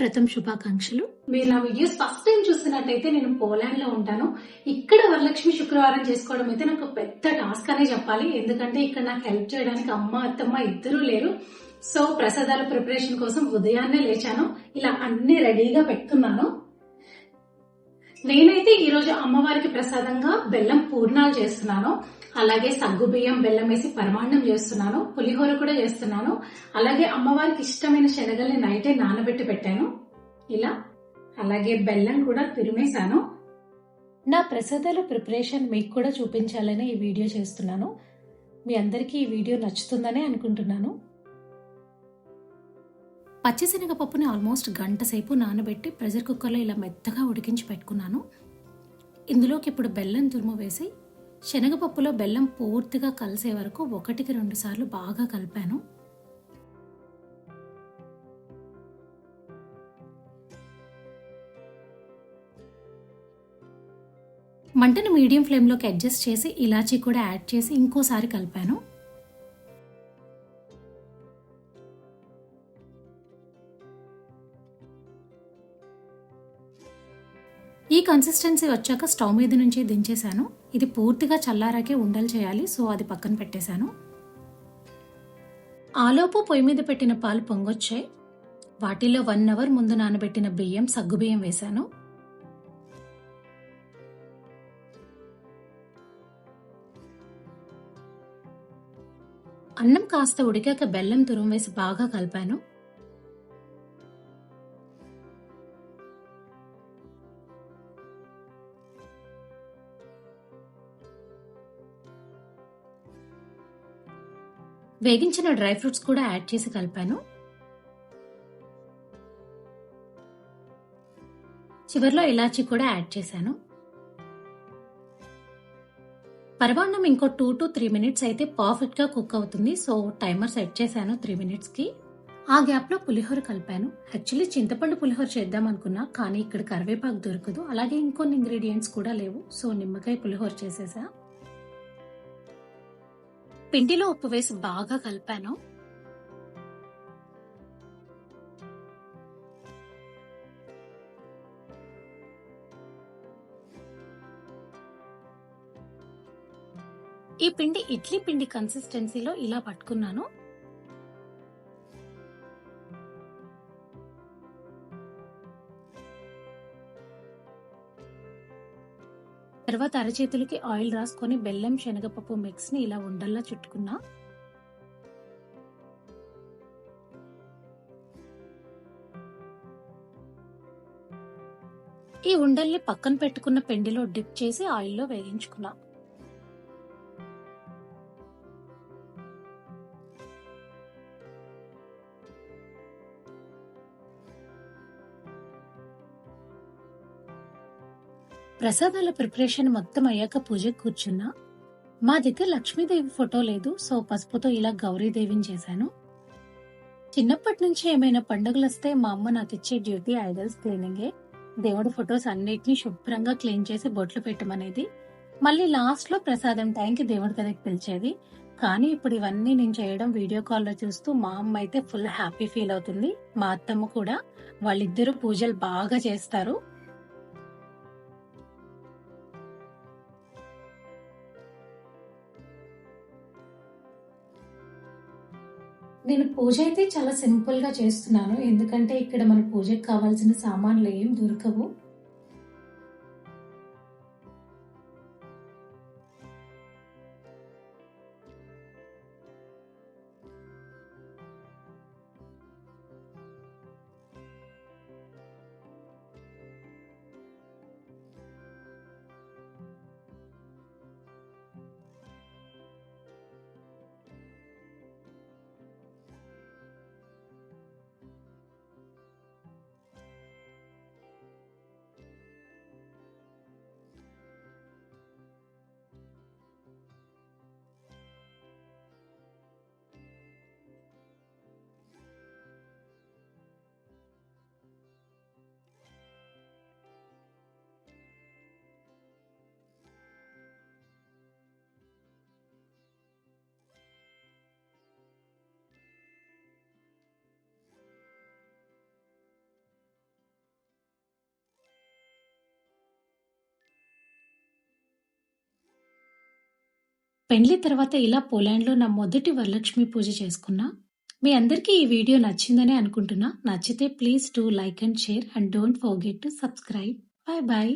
వ్రతం శుభాకాంక్షలు. మీరు నా వీడియోస్ ఫస్ట్ టైం చూస్తున్నట్టయితే నేను పోలాండ్ లో ఉంటాను. ఇక్కడ వరలక్ష్మి శుక్రవారం చేసుకోవడం అయితే నాకు పెద్ద టాస్క్ అనే చెప్పాలి. ఎందుకంటే ఇక్కడ నాకు హెల్ప్ చేయడానికి అమ్మ అత్తమ్మ ఇద్దరూ లేరు. సో ప్రసాదాల ప్రిపరేషన్ కోసం ఉదయాన్నే లేచాను. ఇలా అన్ని రెడీగా పెట్టుకున్నాను. నేనైతే ఈ రోజు అమ్మవారికి ప్రసాదంగా బెల్లం పూర్ణాలు చేస్తున్నాను. అలాగే సగ్గు బియ్యం బెల్లం వేసి పరమాన్నం చేస్తున్నాను. పులిహోర కూడా చేస్తున్నాను. అలాగే అమ్మవారికి ఇష్టమైన శనగల్ని నైటే నానబెట్టి పెట్టాను. ఇలా అలాగే బెల్లం కూడా తురిమేశాను. నా ప్రసాదాల ప్రిపరేషన్ మీకు కూడా చూపించాలని ఈ వీడియో చేస్తున్నాను. మీ అందరికీ ఈ వీడియో నచ్చుతుందనే అనుకుంటున్నాను. పచ్చిశనగపప్పుని ఆల్మోస్ట్ గంట సేపు నానబెట్టి ప్రెషర్ కుక్కర్లో ఇలా మెత్తగా ఉడికించి పెట్టుకున్నాను. ఇందులోకి ఇప్పుడు బెల్లం తురుము వేసి శనగపప్పులో బెల్లం పూర్తిగా కలిసే వరకు 1-2 సార్లు బాగా కలిపాను. మంటను మీడియం ఫ్లేమ్లోకి అడ్జస్ట్ చేసి ఇలాచీ కూడా యాడ్ చేసి ఇంకోసారి కలిపాను. ఈ కన్సిస్టెన్సీ వచ్చాక స్టవ్ మీద నుంచి దించేశాను. ఇది పూర్తిగా చల్లారాకే ఉండలు చేయాలి, సో అది పక్కన పెట్టేశాను. ఆలోపు పొయ్యి మీద పెట్టిన పాలు పొంగొచ్చాయి. వాటిల్లో 1 అవర్ ముందు నానబెట్టిన బియ్యం సగ్గుబియ్యం వేశాను. అన్నం కాస్త ఉడికాక బెల్లం తురుము వేసి బాగా కలిపాను. వేగించిన డ్రై ఫ్రూట్స్ కూడా యాడ్ చేసి కలిపాను. చివర్లో ఇలాచీ కూడా యాడ్ చేశాను. పరమాన్నం ఇంకో 2 to 3 minutes అయితే పర్ఫెక్ట్ గా కుక్ అవుతుంది. సో టైమర్ సెట్ చేశాను 3 minutes కి. ఆ గ్యాప్ లో పులిహోర కలిపాను. యాక్చువల్లీ చింతపండు పులిహోర చేద్దాం అనుకున్నా, కానీ ఇక్కడ కరివేపాకు దొరకదు, అలాగే ఇంకొన్ని ఇంగ్రీడియంట్స్ కూడా లేవు. సో నిమ్మకాయ పులిహోర చేసేసా. పిండిలో ఉప్పు వేసి బాగా కలిపాను. ఈ పిండి ఇడ్లీ పిండి కన్సిస్టెన్సీలో ఇలా పట్టుకున్నాను. తర్వాత అరచేతులకి ఆయిల్ రాసుకొని బెల్లం శనగపప్పు మిక్స్ ని ఇలా ఉండల్లా చుట్టుకున్నా. ఈ ఉండల్ని పక్కన పెట్టుకున్న పిండిలో డిప్ చేసి ఆయిల్లో వేగించుకున్నా. ప్రసాదాల ప్రిపరేషన్ మొత్తం అయ్యాక పూజకు కూర్చున్నా. మా దగ్గర లక్ష్మీదేవి ఫోటో లేదు, సో పసుపుతో ఇలా గౌరీదేవిని చేశాను. చిన్నప్పటి నుంచి ఏమైనా పండుగలు వస్తే మా అమ్మ నాకు ఇచ్చే డ్యూటీ ఐడల్స్ క్లీనింగే. దేవుడి ఫొటోస్ అన్నిటినీ శుభ్రంగా క్లీన్ చేసి బొట్లు పెట్టమనేది. మళ్ళీ లాస్ట్ లో ప్రసాదం టైంకి దేవుడి గదికి పిలిచేది. కానీ ఇప్పుడు ఇవన్నీ నేను చేయడం వీడియో కాల్లో చూస్తూ మా అమ్మ అయితే ఫుల్ హ్యాపీ ఫీల్ అవుతుంది. మా అత్తమ్మ కూడా. వాళ్ళిద్దరూ పూజలు బాగా చేస్తారు. నేను పూజ అయితే చాలా సింపుల్ గా చేస్తున్నాను, ఎందుకంటే ఇక్కడ మన పూజకి కావాల్సిన సామాన్లు ఏం దొరకవు. పెండ్లి తర్వాత ఇలా పోలాండ్‌లో నా మొదటి వరలక్ష్మి పూజ చేసుకున్నా. మీ అందరికీ ఈ వీడియో నచ్చిందనే అనుకుంటున్నా. నచ్చితే please do like and share and don't forget to subscribe. By by.